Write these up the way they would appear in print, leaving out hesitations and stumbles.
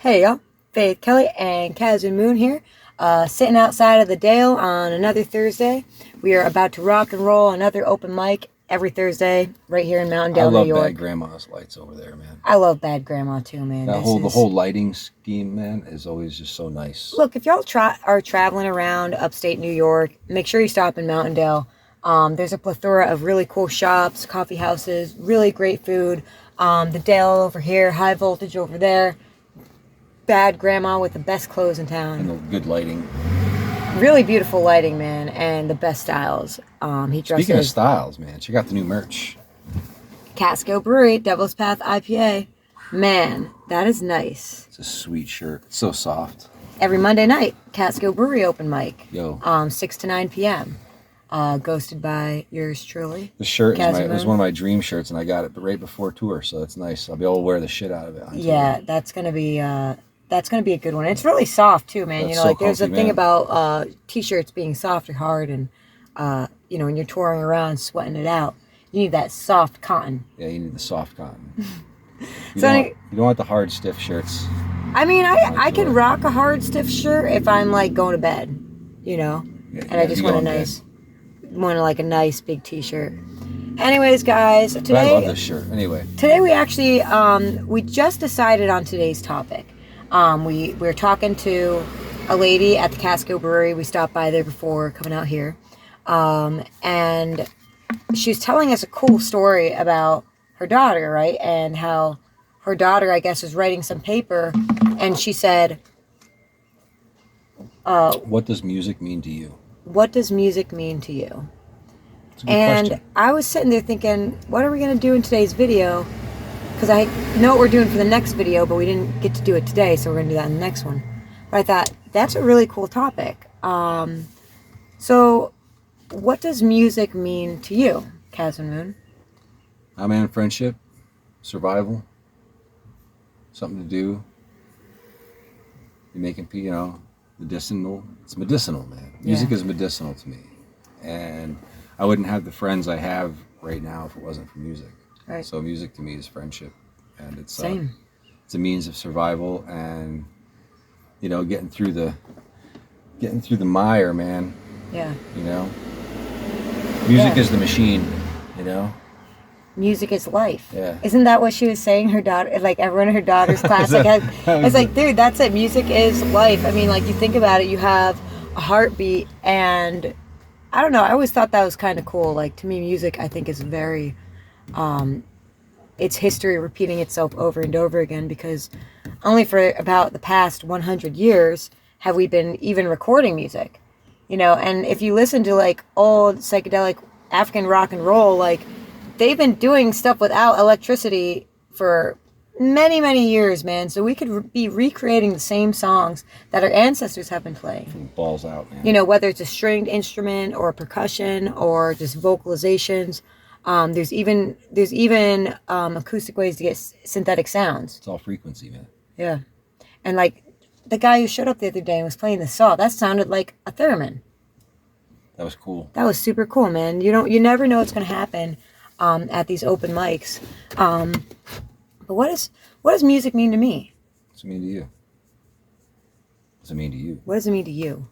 Hey y'all, Faith Kelly and Kaz and Moon here, sitting outside of the Dale on another Thursday. We are about to rock and roll another open mic every Thursday right here in Mountaindale, New York. I love Bad Grandma's lights over there, man. I love Bad Grandma too, man. The whole lighting scheme, man, is always just so nice. Look, if y'all are traveling around upstate New York, make sure you stop in Mountaindale. There's a plethora of really cool shops, coffee houses, really great food. The Dale over here, High Voltage over there. Bad Grandma with the best clothes in town. And the good lighting. Really beautiful lighting, man, and the best styles. Speaking of styles, man, she got the new merch. Catskill Brewery, Devil's Path IPA. Man, that is nice. It's a sweet shirt. It's so soft. Every Monday night, Catskill Brewery open mic. Yo. 6 to 9 p.m. Ghosted by yours truly. The shirt was one of my dream shirts, and I got it right before tour, so it's nice. I'll be able to wear the shit out of it. Yeah, that's gonna be a good one. It's really soft too, man. That's you know, so like there's a comfy, thing man. about t-shirts being soft or hard, and you know, when you're touring around sweating it out, you need that soft cotton. Yeah, you need the soft cotton. You don't want the hard, stiff shirts. I mean, I can rock a hard, stiff shirt if I'm like going to bed, you know, and I just want a nice big t-shirt. Anyways, guys, today But I love this shirt. Anyway, today we actually we just decided on today's topic. We're talking to a lady at the Catskill Brewery. We stopped by there before coming out here, and she was telling us a cool story about her daughter, right? And how her daughter, I guess, was writing some paper, and she said, what does music mean to you? What does music mean to you? It's a good question. I was sitting there thinking, what are we going to do in today's video? Because I know what we're doing for the next video, but we didn't get to do it today, so we're going to do that in the next one. But I thought, that's a really cool topic. So, what does music mean to you, Kaz and Moon? Man, friendship, survival, something to do. You're making, medicinal. It's medicinal, man. Music is medicinal to me. And I wouldn't have the friends I have right now if it wasn't for music. Right. So music to me is friendship. And it's Same. It's a means of survival and, getting through the mire, man. Yeah. Music is the machine, Music is life. Yeah. Isn't that what she was saying? Her daughter, like everyone in her daughter's class, it's like, dude, that's it. Music is life. I mean, like you think about it, you have a heartbeat, and I don't know. I always thought that was kind of cool. Like to me, music, I think is very, it's history repeating itself over and over again, because only for about the past 100 years have we been even recording music, and if you listen to like old psychedelic African rock and roll, like they've been doing stuff without electricity for many, many years, man. So we could be recreating the same songs that our ancestors have been playing. From balls out, man. Whether it's a stringed instrument or percussion or just vocalizations. There's even acoustic ways to get synthetic sounds. It's all frequency, man. Yeah. And like the guy who showed up the other day and was playing the saw, that sounded like a theremin. That was cool. That was super cool, man. You never know what's going to happen at these open mics. But what does music mean to me? What's it mean to you? What's it mean to you? What does it mean to you?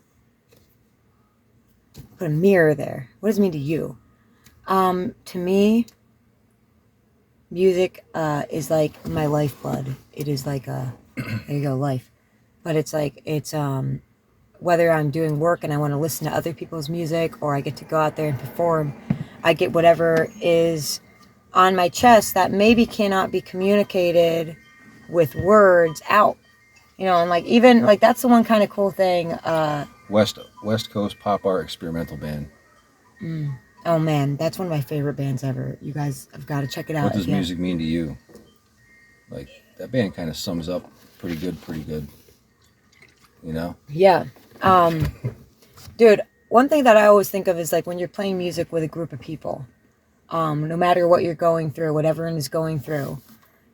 Put a mirror there. What does it mean to you? To me, music is like my lifeblood. It is like there you go, life. But it's whether I'm doing work and I want to listen to other people's music, or I get to go out there and perform, I get whatever is on my chest that maybe cannot be communicated with words out. And like even like that's the one kind of cool thing. West Coast pop art experimental band. Oh man, that's one of my favorite bands ever. You guys have got to check it out. What does music mean to you? Like that band kind of sums up pretty good. Yeah. Dude, one thing that I always think of is like when you're playing music with a group of people, no matter what you're going through, what everyone is going through,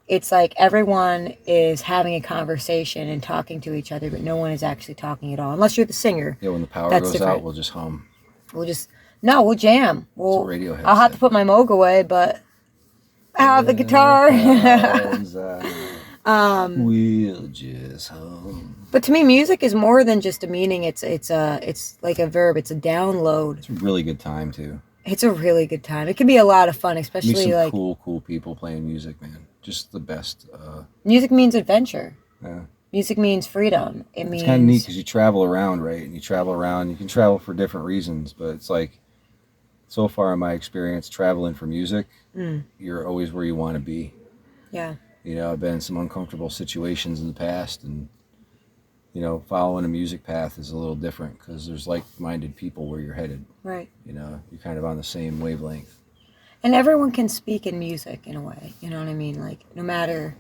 it's like everyone is having a conversation and talking to each other, but no one is actually talking at all, unless you're the singer. Yeah, when the power That's goes different. out, we'll just hum. We'll jam. Radiohead I'll have to put my Moog away, but I have the guitar. We'll just hum. But to me, music is more than just a meaning. It's like a verb. It's a download. It's a really good time too. It's a really good time. It can be a lot of fun, Meet especially some like cool people playing music, man. Just the best. music means adventure. Yeah. Music means freedom. It It's means kind of neat because you travel around, right? And you travel around. You can travel for different reasons, but it's like, so far in my experience, traveling for music, you're always where you want to be. Yeah. You know, I've been in some uncomfortable situations in the past, and you know, following a music path is a little different because there's like-minded people where you're headed. Right. You know, you're kind of on the same wavelength. And everyone can speak in music in a way. You know what I mean? Like no matter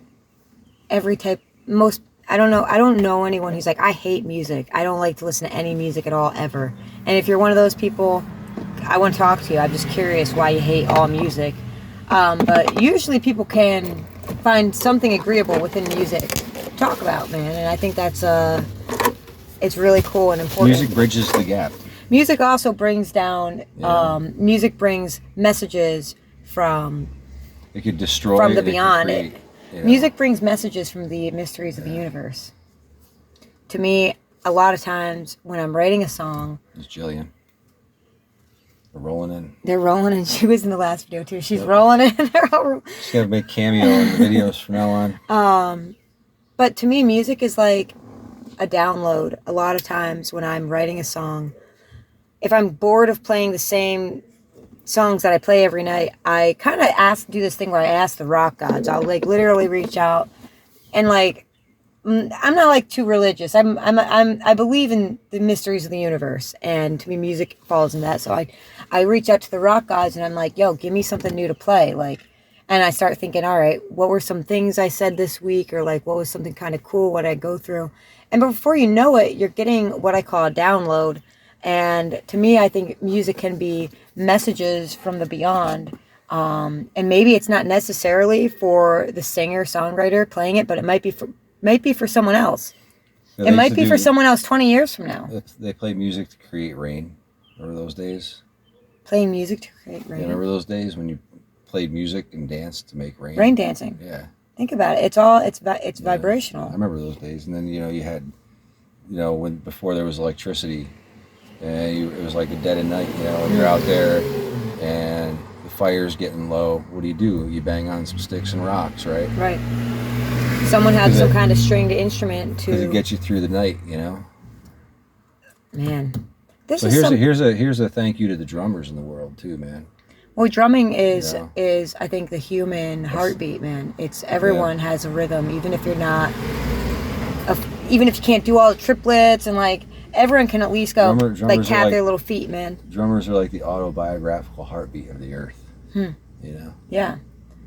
every type, most. I don't know anyone who's like, I hate music. I don't like to listen to any music at all ever. And if you're one of those people, I want to talk to you. I'm just curious why you hate all music. But usually people can find something agreeable within music to talk about, man. And I think that's it's really cool and important. Music bridges the gap. Music also brings down. Music brings messages from. It could destroy from the it, beyond. It could create, you know. Music brings messages from the mysteries of the universe. To me, a lot of times when I'm writing a song, It's Jillian. We're rolling in. they're rolling in. She was in the last video too. She's rolling in. They're all She's got to make cameo in the videos from now on. But to me, music is like a download. A lot of times when I'm writing a song, if I'm bored of playing the same songs that I play every night, I kind of do this thing where I ask the rock gods. I'll like literally reach out and like, I'm not like too religious. I believe in the mysteries of the universe, and to me, music falls in that. So I reach out to the rock gods and I'm like, yo, give me something new to play. Like, and I start thinking, all right, what were some things I said this week, or like, what was something kind of cool, what I go through, and before you know it, you're getting what I call a download. And to me, I think music can be messages from the beyond. And maybe it's not necessarily for the singer songwriter playing it, but it might be for someone else. Yeah, It might be for someone else 20 years from now. They played music to create rain. Remember those days? Playing music to create rain. You remember those days when you played music and danced to make rain? Rain dancing. Yeah. Think about it. It's vibrational. I remember those days. And then, you know, you had, you know, before there was electricity, and it was like a dead of night, you know, and you're out there and the fire's getting low. What do? You bang on some sticks and rocks, right? Right. Someone had some kind of stringed instrument to get you through the night, you know. Man, so here's a thank you to the drummers in the world too, man. Well, drumming is I think the human heartbeat, man. It's everyone has a rhythm, even if you're not, even if you can't do all the triplets and like. Everyone can at least go like tap their little feet, man. Drummers are like the autobiographical heartbeat of the earth. You know. Yeah,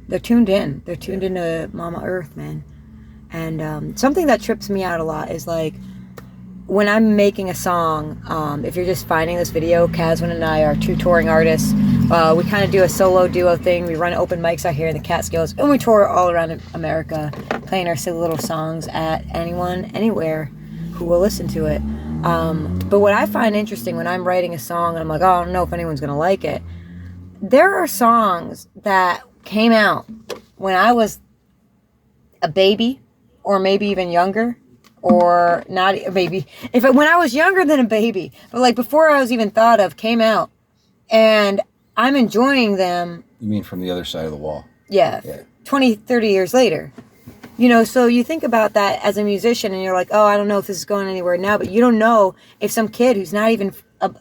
they're tuned in. They're tuned into Mama Earth, man. And something that trips me out a lot is like when I'm making a song. If you're just finding this video, Caswin and I are two touring artists. We kind of do a solo duo thing. We run open mics out here in the Catskills, and we tour all around America, playing our silly little songs at anyone, anywhere who will listen to it. But what I find interesting when I'm writing a song, and I'm like, oh, I don't know if anyone's going to like it. There are songs that came out when I was a baby, or maybe even younger, or not a baby. When I was younger than a baby, but like before I was even thought of, came out, and I'm enjoying them. You mean from the other side of the wall? Yeah. 20, 30 years later. You know, so you think about that as a musician and you're like, oh, I don't know if this is going anywhere now, but you don't know if some kid who's not even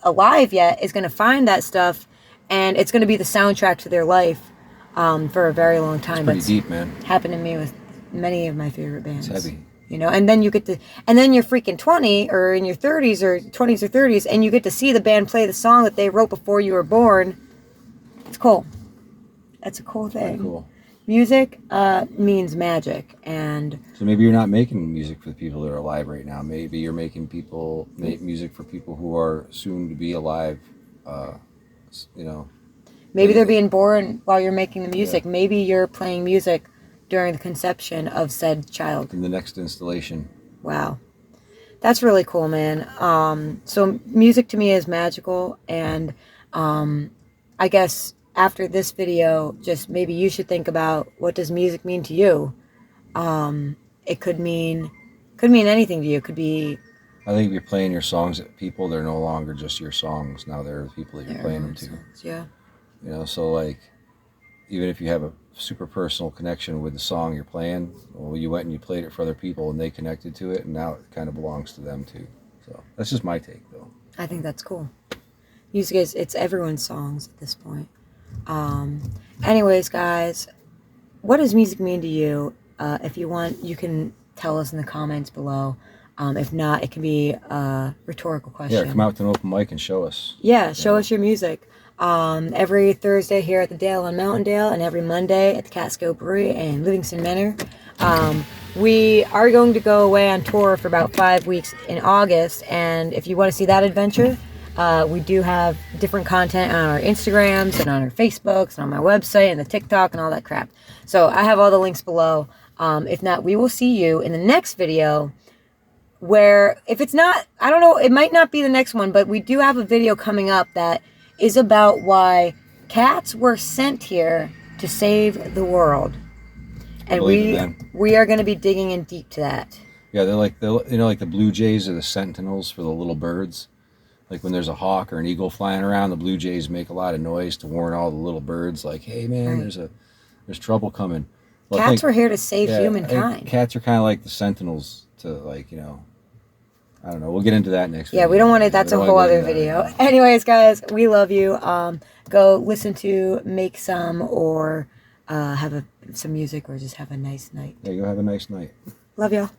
alive yet is going to find that stuff, and it's going to be the soundtrack to their life for a very long time. It's pretty deep, man. Happened to me with many of my favorite bands. It's heavy. You know, and then you're freaking 20 or in your 30s or 20s or 30s, and you get to see the band play the song that they wrote before you were born. It's cool. That's a cool thing. Pretty cool. Music means magic, and so maybe you're not making music for the people that are alive right now. Maybe you're making music for people who are soon to be alive. You know, maybe they're being born while you're making the music. Yeah. Maybe you're playing music during the conception of said child. In the next installation. Wow, that's really cool, man. So music to me is magical, and I guess. After this video, just maybe you should think about what does music mean to you. it could mean anything to you. It could be. I think if you're playing your songs at people, they're no longer just your songs. Now they're the people that you're playing them to. Songs, yeah. You know, so like, even if you have a super personal connection with the song you're playing, well, you went and you played it for other people and they connected to it, and now it kind of belongs to them too. So that's just my take, though. I think that's cool. Music it's everyone's songs at this point. Anyways, guys, what does music mean to you? If you want, you can tell us in the comments below. If not, it can be a rhetorical question. Yeah, come out to an open mic and show us. Yeah, show us your music. Every Thursday here at the Dale on Mountaindale, and every Monday at the Catskill Brewery in Livingston Manor. We are going to go away on tour for about 5 weeks in August, and if you want to see that adventure, we do have different content on our Instagrams and on our Facebooks and on my website and the TikTok and all that crap. So I have all the links below. If not, we will see you in the next video, where if it's not, I don't know, it might not be the next one, but we do have a video coming up that is about why cats were sent here to save the world. And we are going to be digging in deep to that. Yeah, they're like the blue jays are the sentinels for the little birds. Like when there's a hawk or an eagle flying around, the blue jays make a lot of noise to warn all the little birds, like, "Hey man, there's trouble coming." Well, cats were here to save humankind. Cats are kind of like the sentinels to, like, I don't know. We'll get into that next video. Yeah, we don't want to. That's a whole other video. Anyways, guys, we love you. Go listen to Make Some, or have some music, or just have a nice night. Yeah, go have a nice night. Love y'all.